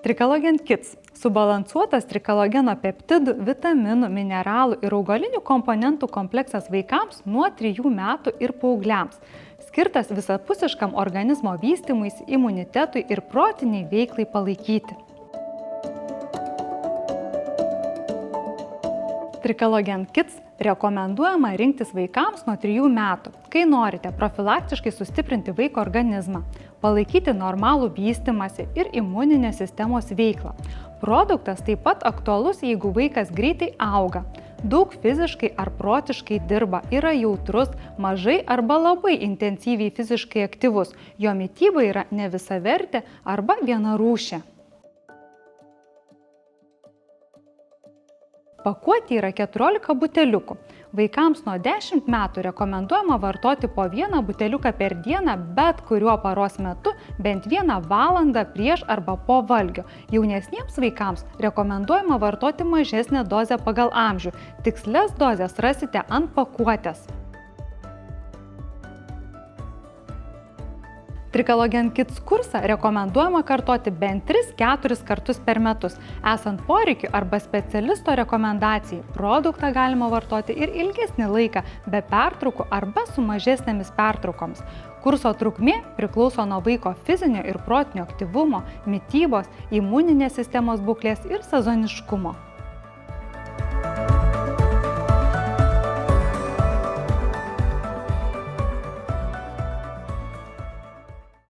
Trikalogen Kids – subalansuotas trikalogeno peptidų, vitaminų, mineralų ir augalinių komponentų kompleksas vaikams nuo 3 metų ir paaugliams, skirtas visapusiškam organizmo vystymuisi, imunitetui ir protiniai veiklai palaikyti. Trikalogen Kids rekomenduojama rinktis vaikams nuo 3 metų, kai norite profilaktiškai sustiprinti vaiko organizmą, palaikyti normalų vystymąsi ir imuninės sistemos veiklą. Produktas taip pat aktualus, jeigu vaikas greitai auga, daug fiziškai ar protiškai dirba, yra jautrus, mažai arba labai intensyviai fiziškai aktyvus, jo mityba yra nevisavertė arba vienarūšė. Pakuotė yra 14 buteliukų. Vaikams nuo 10 metų rekomenduojama vartoti po 1 buteliuką per dieną bet kuriuo paros metu bent 1 valandą prieš arba po valgio. Jaunesniems vaikams rekomenduojama vartoti mažesnę dozę pagal amžių. Tikslias dozes rasite ant pakuotės. Trikalogen Kids kursą rekomenduojama kartoti bent 3-4 kartus per metus. Esant poreikiui arba specialisto rekomendacijai, produktą galima vartoti ir ilgesnį laiką be pertraukų arba su mažesnėmis pertraukomis. Kurso trukmė priklauso nuo vaiko fizinio ir protinio aktyvumo, mitybos, imuninės sistemos būklės ir sezoniškumo.